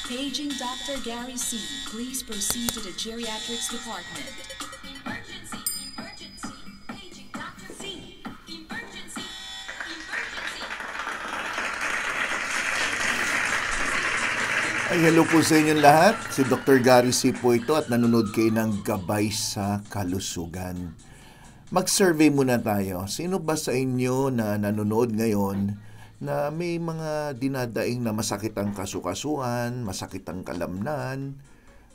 Paging Dr. Gary C. Please proceed to the geriatrics department. Emergency! Emergency! Paging Dr. C! Emergency! Emergency! Ay, hello po sa inyong lahat. Si Dr. Gary C. po ito at nanonood kayo ng Gabay sa Kalusugan. Mag-survey muna tayo. Sino ba sa inyo na nanonood ngayon na may mga dinadaing na masakit ang kasukasuan, masakit ang kalamnan,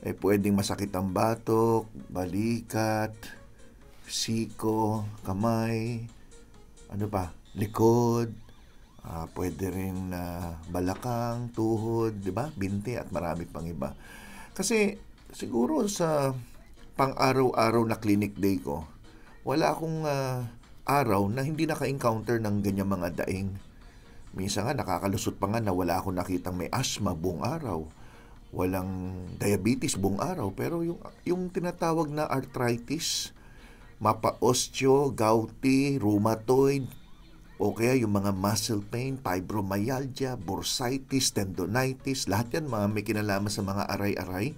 pwedeng masakit ang batok, balikat, siko, kamay, likod, pwede rin balakang, tuhod, di ba? Binti at marami pang iba. Kasi siguro sa pang-araw-araw na clinic day ko, wala akong araw na hindi naka-encounter ng ganyan mga daing. Minsan nga nakakalusot pa nga na wala akong nakitang may asthma buong araw. Walang diabetes buong araw. Pero yung tinatawag na arthritis, mapa-osteo, gouty, rheumatoid, o kaya yung mga muscle pain, fibromyalgia, bursitis, tendonitis, lahat yan mga may kinalaman sa mga aray-aray.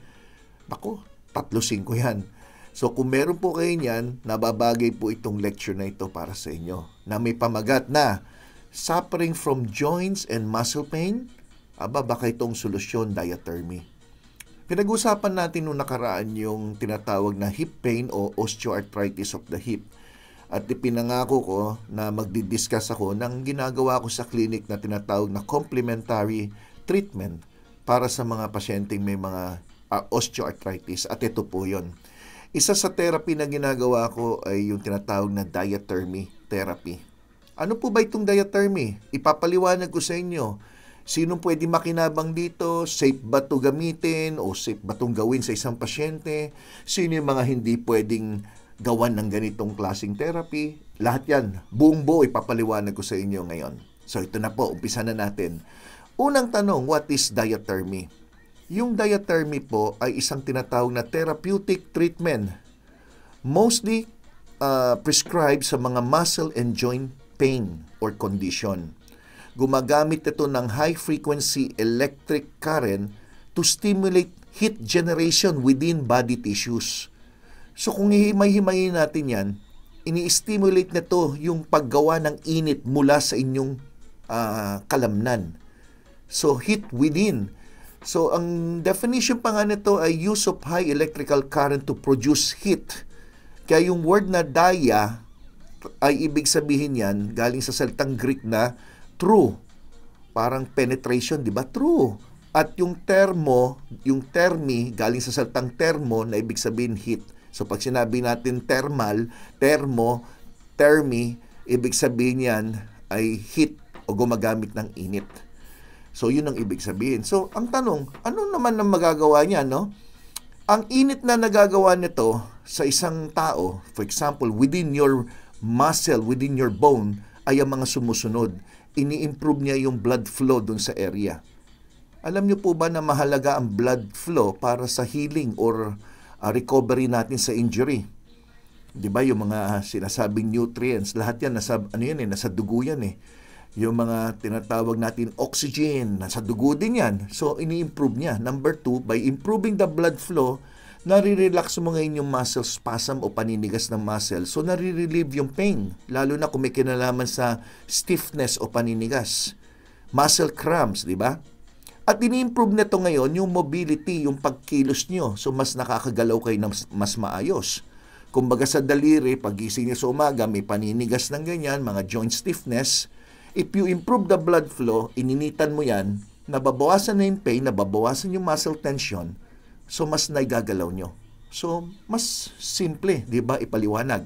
Naku, 3-5 yan. So kung meron po kayo niyan, nababagay po itong lecture na ito para sa inyo. Na may pamagat na suffering from joints and muscle pain, baka itong solusyon, diathermy. Pinag-usapan natin nung nakaraan yung tinatawag na hip pain o osteoarthritis of the hip. At ipinangako ko na magdi-discuss ako ng ginagawa ko sa clinic na tinatawag na complementary treatment para sa mga pasyenteng may mga osteoarthritis. At ito po yun. Isa sa therapy na ginagawa ko ay yung tinatawag na diathermy therapy. Ano po ba itong diathermy? Ipapaliwanag ko sa inyo. Sinong pwede makinabang dito? Safe ba ito gamitin? O safe ba itong gawin sa isang pasyente? Sino yung mga hindi pwedeng gawan ng ganitong klaseng therapy? Lahat yan, buong buo ipapaliwanag ko sa inyo ngayon. So ito na po, umpisa na natin. Unang tanong, what is diathermy? Yung diathermy po ay isang tinatawag na therapeutic treatment. Mostly prescribed sa mga muscle and joint pain or condition. Gumagamit ito ng high-frequency electric current to stimulate heat generation within body tissues. So kung hihimay-himayin natin yan, ini-stimulate nito yung paggawa ng init mula sa inyong kalamnan. So heat within. So ang definition pa nga nito ay use of high electrical current to produce heat. Kaya yung word na dia ay ibig sabihin yan, galing sa salitang Greek na true. Parang penetration, di ba? True. At yung thermi, galing sa salitang thermo na ibig sabihin heat. So pag sinabi natin thermal, thermo, thermi, ibig sabihin yan ay heat o gumagamit ng init. So yun ang ibig sabihin. So ang tanong, ano naman ang magagawa niya, no? Ang init na nagagawa nito sa isang tao, for example, within your muscle, within your bone, ay ang mga sumusunod. Ini-improve niya yung blood flow dun sa area. Alam niyo po ba na mahalaga ang blood flow para sa healing or recovery natin sa injury? Di ba yung mga sinasabing nutrients, lahat yan nasa dugo yan eh. Yung mga tinatawag natin oxygen, nasa dugo din yan. So ini-improve niya. Number 2, by improving the blood flow, nare-relax mo ngayon yung muscle spasm o paninigas ng muscle. So, nare-relieve yung pain. Lalo na kung may kinalaman sa stiffness o paninigas. Muscle cramps, di ba? At ini-improve nito ngayon yung mobility, yung pagkilos nyo. So, mas nakakagalaw kayo ng mas maayos. Kumbaga sa daliri, pagising niyo sa umaga, may paninigas ng ganyan, mga joint stiffness. If you improve the blood flow, ininitan mo yan, nababawasan na yung pain, nababawasan yung muscle tension, so mas naigagalaw nyo. So mas simple, di ba, ipaliwanag.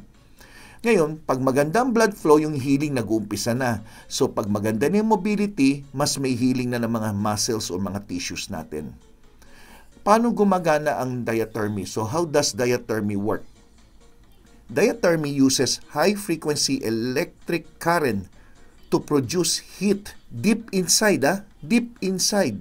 Ngayon, pag maganda ang blood flow, yung healing nag-uumpisa na. So pag maganda na yung mobility, mas may healing na ng mga muscles o mga tissues natin. Paano gumagana ang diathermy? So how does diathermy work? Diathermy uses high-frequency electric current to produce heat deep inside,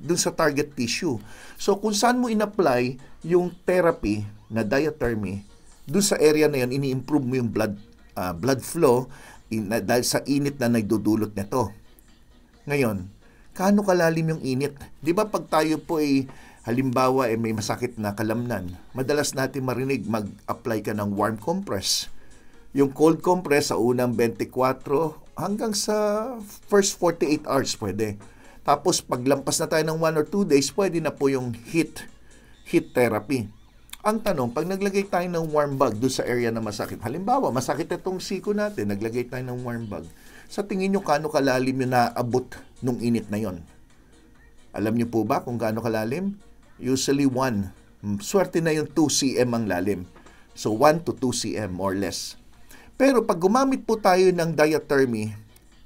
dun sa target tissue. So kung saan mo in-apply yung therapy na diathermy, dun sa area na yun, ini-improve mo yung blood flow dahil sa init na nagdudulot nito. Ngayon, kaano kalalim yung init? Di ba pag tayo po ay Halimbawa, may masakit na kalamnan. Madalas natin marinig mag-apply ka ng warm compress. Yung cold compress sa unang 24 hanggang sa first 48 hours pwede. Tapos paglampas na tayo ng 1 or 2 days, pwede na po yung heat therapy. Ang tanong, pag naglagay tayo ng warm bag doon sa area na masakit, halimbawa, masakit itong siko natin, naglagay tayo ng warm bag, sa tingin nyo kano kalalim yung naabot nung init na yon? Alam nyo po ba kung gaano kalalim? Usually 1. Swerte na yung 2 cm ang lalim. So 1 to 2 cm or less. Pero pag gumamit po tayo ng diathermy,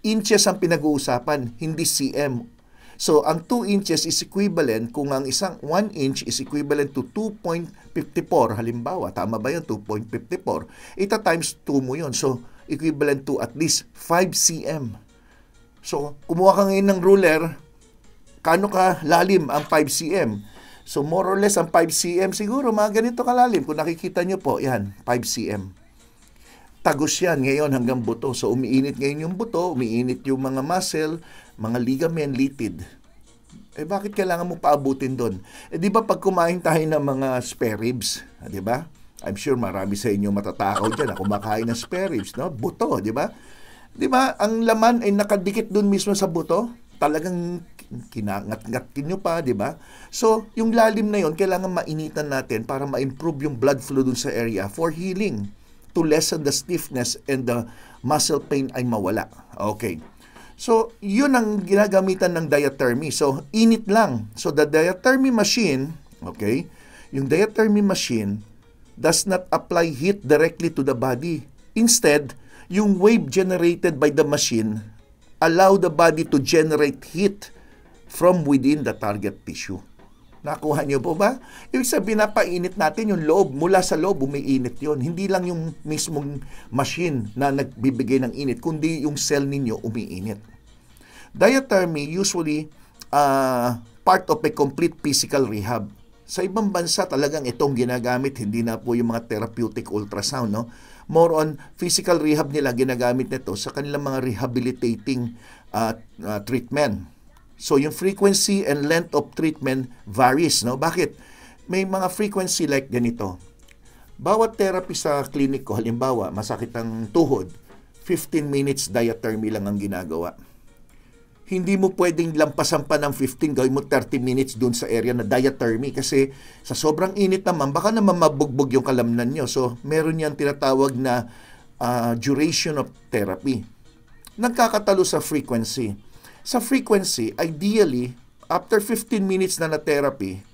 inches ang pinag-uusapan, hindi cm. So ang 2 inches is equivalent, kung ang isang 1 inch is equivalent to 2.54, halimbawa, tama ba yun? 2.54. Ita times 2 mo yun. So equivalent to at least 5 cm. So kumuha ka ngayon ng ruler, kano ka lalim ang 5 cm? So more or less ang 5 cm siguro mga ganito kalalim. Kung nakikita nyo po, yan, 5 cm. Tagos yan ngayon hanggang buto. So umiinit ngayon yung buto, umiinit yung mga muscle, mga ligament, litid. Bakit kailangan mo paabutin doon? Di ba pag kumain tayo ng mga spare ribs, di ba? I'm sure marami sa inyo matatakaw dyan na kumakain ng spare ribs, no? Buto, di ba? Di ba, ang laman ay nakadikit doon mismo sa buto? Talagang kinangat-ngat nyo pa, di ba? So, yung lalim na yon kailangan mainitan natin para ma-improve yung blood flow dun sa area for healing, to lessen the stiffness and the muscle pain ay mawala. Okay. So, yun ang ginagamitan ng diathermy. So, init lang. So, the diathermy machine, okay, yung diathermy machine does not apply heat directly to the body. Instead, yung wave generated by the machine allow the body to generate heat from within the target tissue. Nakuha niyo po ba? Ibig sabihin, napainit natin yung loob. Mula sa loob, umiinit yon. Hindi lang yung mismong machine na nagbibigay ng init, kundi yung cell ninyo umiinit. Diathermy usually part of a complete physical rehab. Sa ibang bansa talagang itong ginagamit, hindi na po yung mga therapeutic ultrasound, no? More on physical rehab nila, ginagamit nito sa kanilang mga rehabilitating treatment. So yung frequency and length of treatment varies, no? Bakit? May mga frequency like ganito. Bawat therapy sa clinic ko, halimbawa, masakit ang tuhod, 15 minutes diathermy lang ang ginagawa. Hindi mo pwedeng lampasan pa ng 15, gawin mo 30 minutes dun sa area na diathermy kasi sa sobrang init naman, baka naman mabugbog yung kalamnan nyo. So, meron yan tinatawag na duration of therapy. Nagkakatalo sa frequency. Sa frequency, ideally, after 15 minutes na therapy,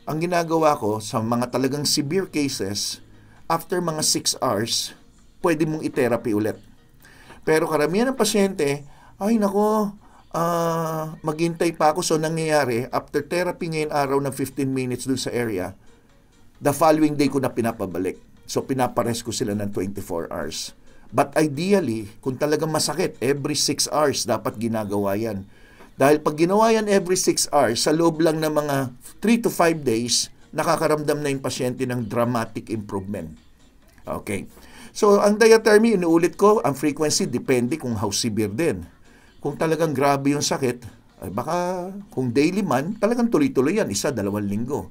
ang ginagawa ko sa mga talagang severe cases, after mga 6 hours, pwede mong i-therapy ulit. Pero karamihan ng pasyente, ay nako, maghintay pa ako. So nangyayari, after therapy ngayon araw ng 15 minutes dun sa area, the following day ko na pinapabalik. So pinapares ko sila ng 24 hours. But ideally, kung talagang masakit, every 6 hours dapat ginagawa yan. Dahil pag ginawa yan every 6 hours, sa loob lang ng mga 3 to 5 days, nakakaramdam na yung pasyente ng dramatic improvement. Okay. So, ang diathermy, inuulit ko, ang frequency depende kung how severe din. Kung talagang grabe yung sakit, ay baka kung daily man, talagang tuloy-tuloy yan, 1-2 linggo.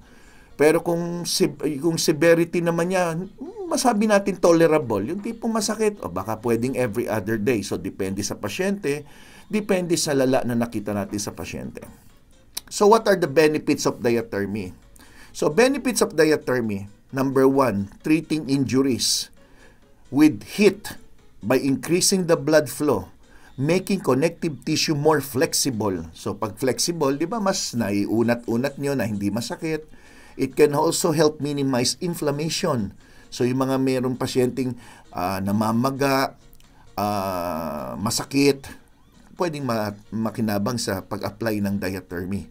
Pero kung severity naman niya, masabi natin tolerable, yung tipong masakit, o baka pwedeng every other day. So, depende sa pasyente, depende sa lala na nakita natin sa pasyente. So, what are the benefits of diathermy? So, benefits of diathermy, number 1, treating injuries with heat by increasing the blood flow, making connective tissue more flexible. So, pag flexible, di ba, mas naiunat-unat nyo na hindi masakit. It can also help minimize inflammation. So, yung mga mayroong pasyenteng namamaga, masakit, pwedeng makinabang sa pag-apply ng diathermy.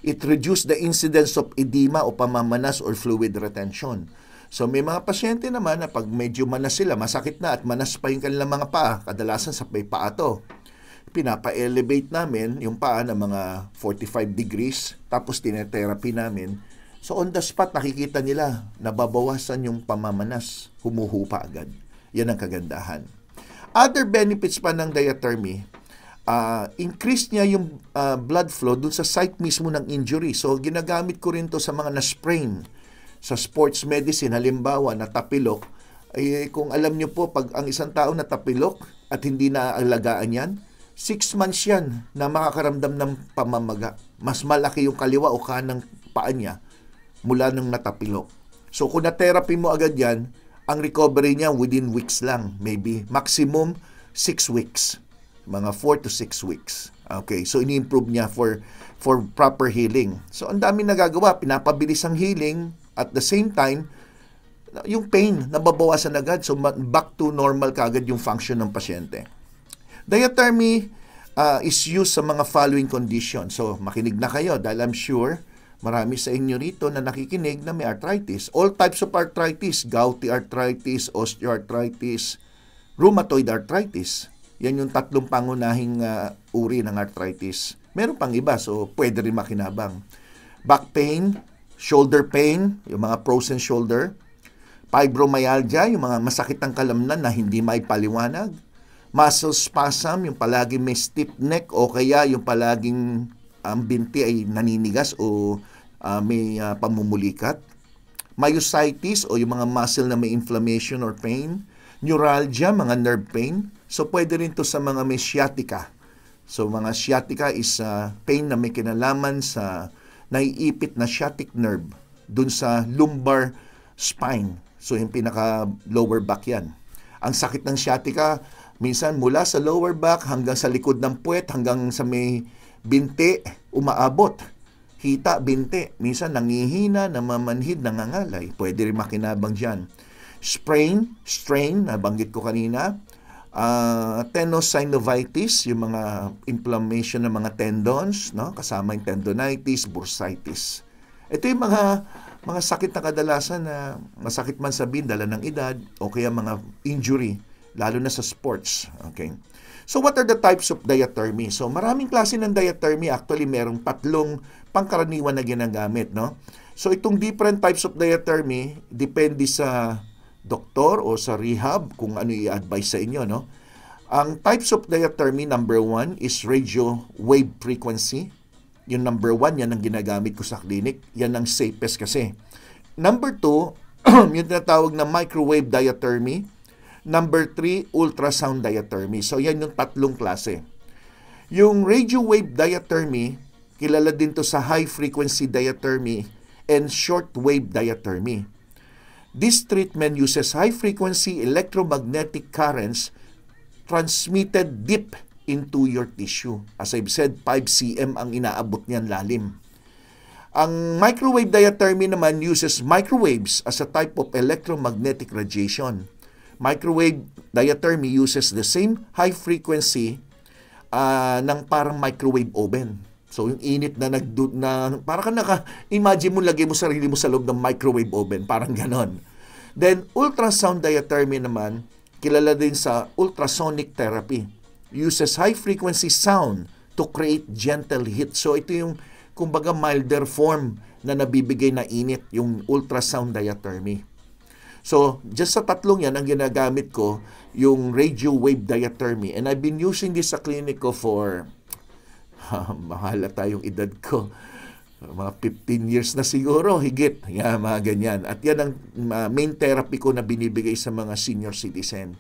It reduces the incidence of edema o pamamanas or fluid retention. So, may mga pasyente naman na pag medyo manas sila, masakit na at manas pa yung kanilang mga paa, kadalasan sa may paa to. Pinapa-elevate namin yung paa ng mga 45 degrees, tapos tinetherapy namin. So, on the spot, nakikita nila, nababawasan yung pamamanas, humuhupa agad. Yan ang kagandahan. Other benefits pa ng diathermy, increase niya yung blood flow dun sa site mismo ng injury. So, ginagamit ko rin to sa mga na-sprain sa sports medicine. Halimbawa, natapilok. Kung alam niyo po, pag ang isang tao natapilok at hindi naaalagaan yan, 6 months yan na makakaramdam ng pamamaga. Mas malaki yung kaliwa o kanang paa niya mula nung natapilok. So, kung na-therapy mo agad yan, ang recovery niya within weeks lang. Maybe maximum 6 weeks. Mga 4 to 6 weeks. Okay, so ini-improve niya for proper healing. So, ang dami nagagawa. Pinapabilis ang healing. At the same time, yung pain, nababawasan agad. So, back to normal kaagad yung function ng pasyente. Diathermy is used sa mga following conditions. So, makinig na kayo dahil I'm sure marami sa inyo rito na nakikinig na may arthritis. All types of arthritis, gouty arthritis, osteoarthritis, rheumatoid arthritis. Yan yung 3 pangunahing uri ng arthritis. Meron pang iba, so pwede rin makinabang. Back pain, shoulder pain, yung mga frozen shoulder. Fibromyalgia, yung mga masakit ang kalamnan na hindi maipaliwanag. Muscle spasm, yung palaging may stiff neck o kaya yung palaging ang binti ay naninigas o may pamumulikat. Myositis o yung mga muscle na may inflammation or pain. Neuralgia, mga nerve pain. So, pwede rin to sa mga may sciatica. So, mga sciatica is pain na may kinalaman sa naiipit na sciatic nerve dun sa lumbar spine. So, yung pinaka-lower back yan. Ang sakit ng sciatica, minsan mula sa lower back hanggang sa likod ng puwet, hanggang sa may binti, umaabot. Hita, binti. Minsan nangihina, namamanhid, nangangalay. Pwede rin makinabang dyan. Strain, nabanggit ko kanina. Tenosynovitis, yung mga inflammation ng mga tendons, no? Kasama yung tendonitis, bursitis. Ito yung mga sakit na kadalasan na masakit man sabihin dala ng edad o kaya mga injury, lalo na sa sports. Okay. So, what are the types of diathermy? So, maraming klase ng diathermy. Actually, merong 3 pangkaraniwan na ginagamit, no? So, itong different types of diathermy, depende sa doktor o sa rehab kung ano i-advise sa inyo, no? Ang types of diathermy, number 1 is radio wave frequency. Yung number 1, yan ang ginagamit ko sa clinic. Yan ang safest kasi. Number 2, yung tinatawag na microwave diathermy. Number 3, ultrasound diathermy. So, yan yung 3 klase. Yung radio wave diathermy, kilala din to sa high frequency diathermy and short wave diathermy. This treatment uses high frequency electromagnetic currents transmitted deep into your tissue. As I've said, 5 cm ang inaabot niyan lalim. Ang microwave diathermy naman uses microwaves as a type of electromagnetic radiation. Microwave diathermy uses the same high frequency ng parang microwave oven. So, yung init na parang imagine mo, lagay mo sarili mo sa loob ng microwave oven. Parang ganon. Then, ultrasound diathermy naman, kilala din sa ultrasonic therapy. Uses high-frequency sound to create gentle heat. So, ito yung, kumbaga, milder form na nabibigay na init, yung ultrasound diathermy. So, just sa 3 yan, ang ginagamit ko, yung radio wave diathermy. And I've been using this sa clinic ko for mahala tayong edad ko. Mga 15 years na siguro, higit. Yan, mga ganyan. At yan ang main therapy ko na binibigay sa mga senior citizen.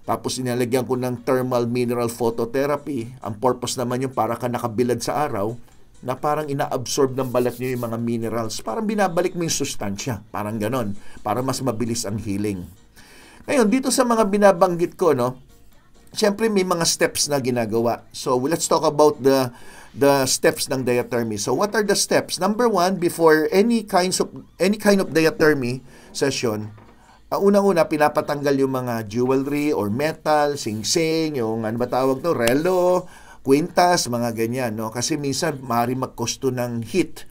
Tapos inalagyan ko ng thermal mineral phototherapy. Ang purpose naman yung para ka nakabilad sa araw na parang ina-absorb ng balat nyo yung mga minerals. Parang binabalik mo yung sustansya. Parang ganon. Para mas mabilis ang healing. Ngayon, dito sa mga binabanggit ko, no, siyempre may mga steps na ginagawa. So, let's talk about the steps ng diathermy. So, what are the steps? Number 1, before any kind of diathermy session, unang-una, pinapatanggal yung mga jewelry or metal, sing-sing, yung ano ba tawag to, relo, kwintas, mga ganyan, no? Kasi minsan, maaari magkosto ng heat.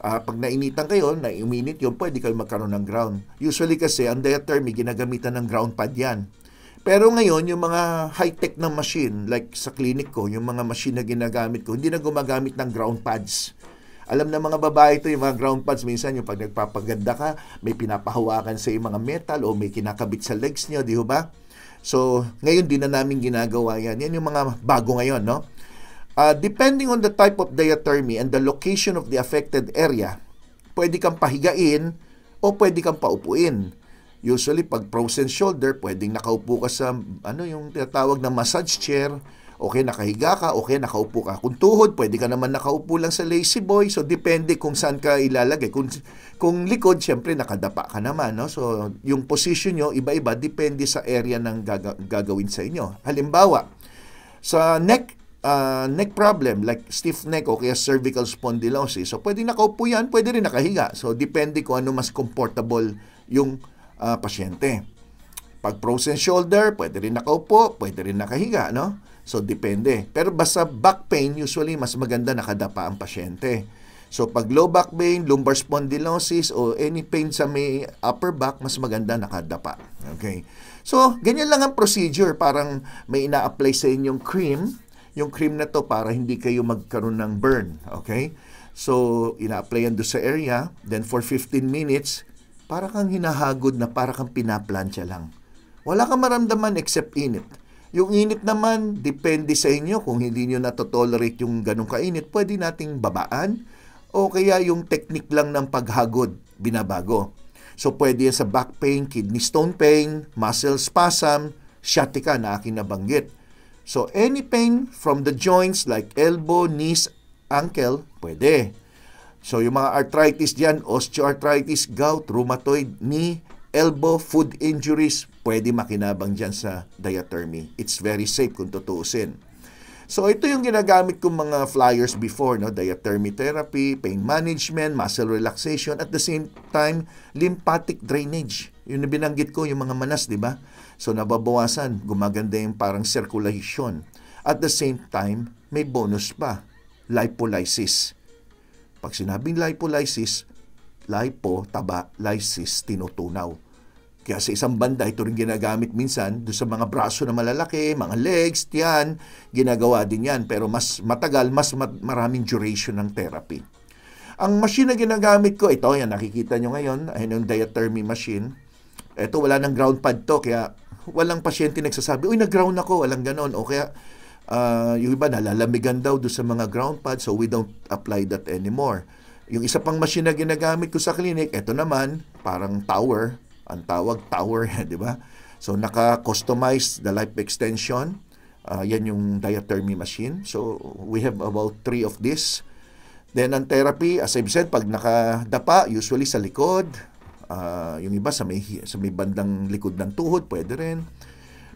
Pag nainitan kayo, uminit yun, pwede kayo magkaroon ng ground. Usually kasi, ang diathermy, ginagamitan ng ground pad yan. Pero ngayon, yung mga high-tech na machine, like sa clinic ko, yung mga machine na ginagamit ko, hindi na gumagamit ng ground pads. Alam na mga babae ito, yung mga ground pads, minsan yung pag nagpapaganda ka, may pinapahawakan sa yung mga metal o may kinakabit sa legs niyo, di ba? So, ngayon, di na namin ginagawa yan. Yan yung mga bago ngayon, no? Depending on the type of diathermy and the location of the affected area, pwede kang pahigain o pwede kang paupuin. Usually, pag frozen shoulder, pwedeng nakaupo ka sa, yung tinatawag na massage chair, okay, nakahiga ka, okay, nakaupo ka. Kung tuhod, pwede ka naman nakaupo lang sa lazy boy. So, depende kung saan ka ilalagay. Kung likod, syempre, nakadapa ka naman. No? So, yung position nyo, iba-iba, depende sa area ng gagawin sa inyo. Halimbawa, sa neck problem, like stiff neck o kaya cervical spondylosis, so, pwede nakaupo yan, pwede rin nakahiga. So, depende kung ano mas comfortable yung pasyente. Pag frozen shoulder, pwede rin nakaupo, pwede rin nakahiga, no? So, depende. Pero basta back pain, usually mas maganda nakadapa ang pasyente. So, pag low back pain, lumbar spondylosis, o any pain sa may upper back, mas maganda nakadapa. Okay? So, ganyan lang ang procedure. Parang may ina-apply sa inyong cream. Yung cream na to para hindi kayo magkaroon ng burn. Okay? So, ina-apply yan doon sa area. Then, for 15 minutes, para kang hinahagod na para kang pinaplansya lang. Wala kang maramdaman except init. Yung init naman, depende sa inyo. Kung hindi nyo natotolerate yung ganong kainit, pwede nating babaan. O kaya yung technique lang ng paghagod, binabago. So, pwede yan sa back pain, kidney stone pain, muscle spasm, sciatica na aking nabanggit. So, any pain from the joints like elbow, knees, ankle, pwede. So, yung mga arthritis dyan, osteoarthritis, gout, rheumatoid, knee, elbow, foot injuries, pwede makinabang dyan sa diathermy. It's very safe kung tutuusin. So, ito yung ginagamit kong mga flyers before, no? Diathermy therapy, pain management, muscle relaxation, at the same time, lymphatic drainage. Yun na binanggit ko, yung mga manas, di ba? So, nababawasan, gumaganda yung parang circulation. At the same time, may bonus pa, lipolysis. Pag sinabing lipolysis, lipo, taba, lysis, tinutunaw. Kaya sa isang banda, ito rin ginagamit minsan doon sa mga braso na malalaki, mga legs, tiyan, ginagawa din yan. Pero mas matagal, maraming duration ng therapy. Ang machine na ginagamit ko, ito, yan, nakikita nyo ngayon, ayun yung diathermy machine. Ito, wala ng ground pad to, kaya walang pasyente nagsasabi, uy, nag-ground ako, walang ganon. O kaya, yung iba nalalamigan daw doon sa mga ground pad, so we don't apply that anymore. Yung isa pang machine na ginagamit ko sa clinic, ito naman, parang tower, ang tawag tower, di ba? So, naka-customize the life extension. Yan yung diathermy machine. So, we have about 3 of this. Then, ang therapy, as I've said, pag nakadapa, usually sa likod, yung iba sa may bandang likod ng tuhod, pwede rin.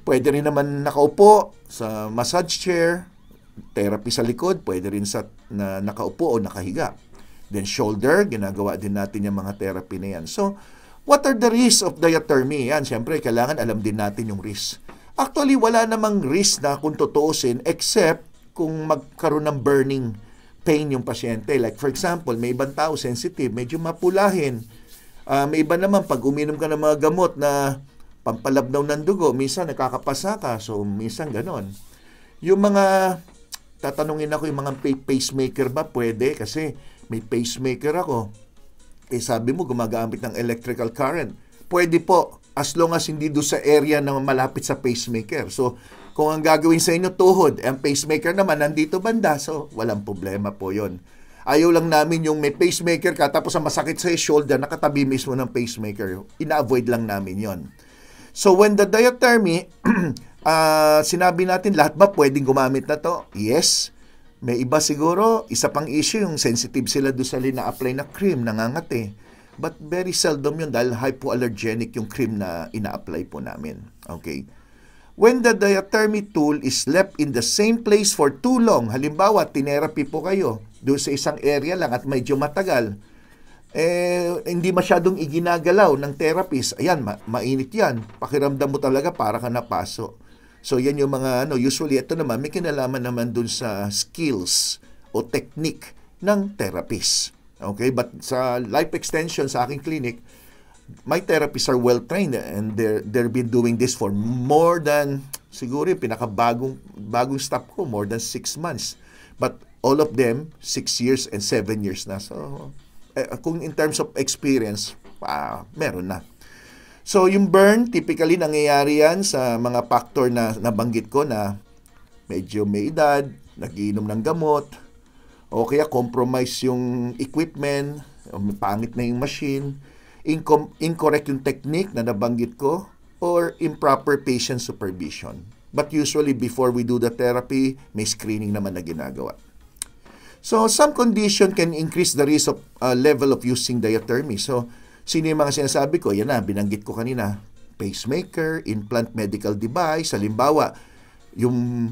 Pwede rin naman nakaupo sa massage chair, therapy sa likod, pwede rin sa nakaupo o nakahiga. Then shoulder, ginagawa din natin yung mga therapy na yan. So, what are the risks of diathermy? Yan, siyempre, kailangan alam din natin yung risk. Actually, wala namang risk na kung tutuusin except kung magkaroon ng burning pain yung pasyente. Like for example, may ibang tao sensitive, medyo mapulahin. May iba naman, pag uminom ka ng mga gamot na pampalabnaw ng dugo, minsan nakakapasa ka, so minsan ganon. Yung mga, tatanungin ako yung mga pacemaker ba, pwede, kasi may pacemaker ako. Sabi mo, gumagamit ng electrical current. Pwede po, as long as hindi doon sa area na malapit sa pacemaker. So, kung ang gagawin sa inyo tuhod, ang pacemaker naman nandito banda, so walang problema po yon. Ayaw lang namin yung may pacemaker ka, tapos ang masakit sa shoulder, nakatabi mismo ng pacemaker. Ina-avoid lang namin yon. So, when the diathermy, sinabi natin, lahat ba pwedeng gumamit na to? Yes. May iba siguro, isa pang issue, yung sensitive sila doon sa na-apply na cream, nangangati. But very seldom yun dahil hypoallergenic yung cream na ina-apply po namin. Okay? When the diathermy tool is left in the same place for too long, halimbawa, tinerapy po kayo doon sa isang area lang at medyo matagal, hindi masyadong iginagalaw ng therapist. Ayan, mainit yan. Pakiramdam mo talaga para ka napaso. So, yan yung mga, usually ito naman, may kinalaman naman dun sa skills o technique ng therapist. Okay? But sa life extension sa aking clinic, my therapists are well-trained and they've been doing this for more than, siguro yung bagong staff ko, more than 6 months. But all of them, 6 years and 7 years na. So, kung in terms of experience, meron na. So, yung burn, typically nangyayari yan sa mga factor na nabanggit ko na medyo may edad, nag-iinom ng gamot, o kaya compromise yung equipment, pangit na yung machine, incorrect yung technique na nabanggit ko, or improper patient supervision. But usually, before we do the therapy, may screening naman na ginagawa. So, some condition can increase the risk of level of using diathermy. So, sino yung mga sinasabi ko? Yan na, binanggit ko kanina. Pacemaker, implant medical device, halimbawa, yung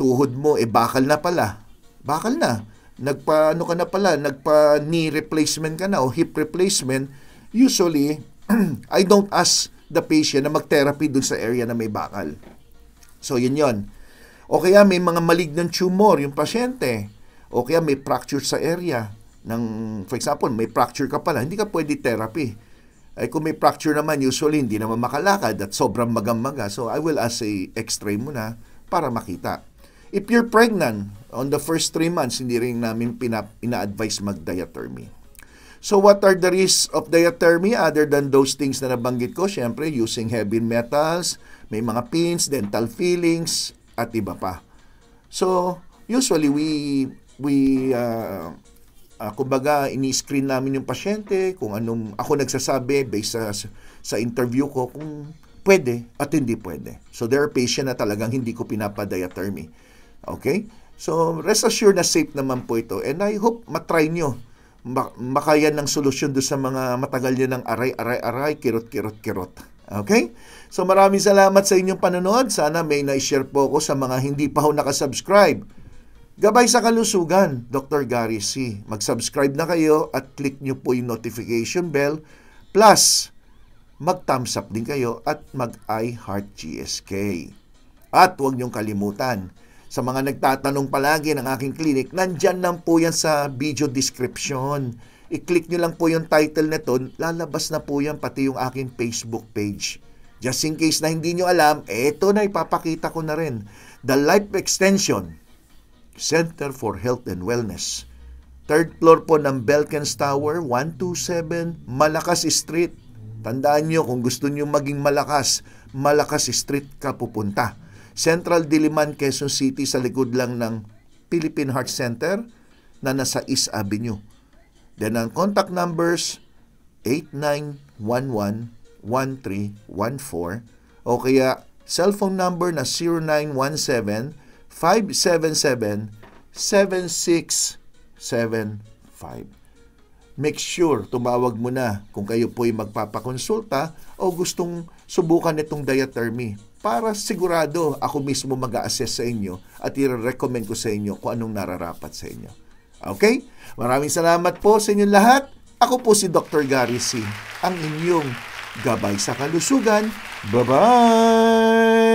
tuhod mo, bakal na pala. Bakal na. Nagpa-knee replacement ka na o hip replacement. Usually, I don't ask the patient na mag-therapy dun sa area na may bakal. So, yun. O kaya may mga malignant tumor yung pasyente. O kaya may fracture sa area. For example, may fracture ka pala, hindi ka pwede therapy. Ay kung may fracture naman, usually hindi naman makalakad at sobrang magamaga. So, I will ask a x-ray muna para makita. If you're pregnant, on the first 3 months, hindi rin namin ina-advise mag-diathermy. So, what are the risks of diathermy other than those things na nabanggit ko? Siyempre, using heavy metals, may mga pins, dental fillings, at iba pa. So, usually, kumbaga, ini-screen namin yung pasyente, kung anong, ako nagsasabi based sa interview ko, kung pwede at hindi pwede. So, there are patient na talagang hindi ko pinapa-diathermy. Okay? So, rest assured na safe naman po ito. And I hope matry nyo. Makaya ng solusyon doon sa mga matagal nyo ng aray, kirot. Okay? So, maraming salamat sa inyong panonood. Sana may na-share po ako sa mga hindi pa ho nakasubscribe. Gabay sa kalusugan, Dr. Gary C. Mag-subscribe na kayo at click nyo po yung notification bell. Plus, mag-thumbs up din kayo at mag-I Heart GSK. At huwag nyong kalimutan, sa mga nagtatanong palagi ng aking clinic, nandyan lang po yan sa video description. I-click nyo lang po yung title nito, lalabas na po yan pati yung aking Facebook page. Just in case na hindi nyo alam, eto na ipapakita ko na rin. The Life Extension Center for Health and Wellness. 3rd floor po ng Belkens Tower, 127 Malakas Street. Tandaan nyo, kung gusto nyo maging malakas Street ka pupunta. Central Diliman, Quezon City, sa likod lang ng Philippine Heart Center na nasa East Avenue. Then ang contact numbers 8911-1314 o kaya cellphone number na 0917-577-7675. Make sure tumawag mo na kung kayo po'y magpapakonsulta o gustong subukan itong diathermy para sigurado ako mismo mag-a-assess sa inyo at i-recommend ko sa inyo kung anong nararapat sa inyo. Okay? Maraming salamat po sa inyong lahat. Ako po si Dr. Gary C., ang inyong gabay sa kalusugan. Bye-bye!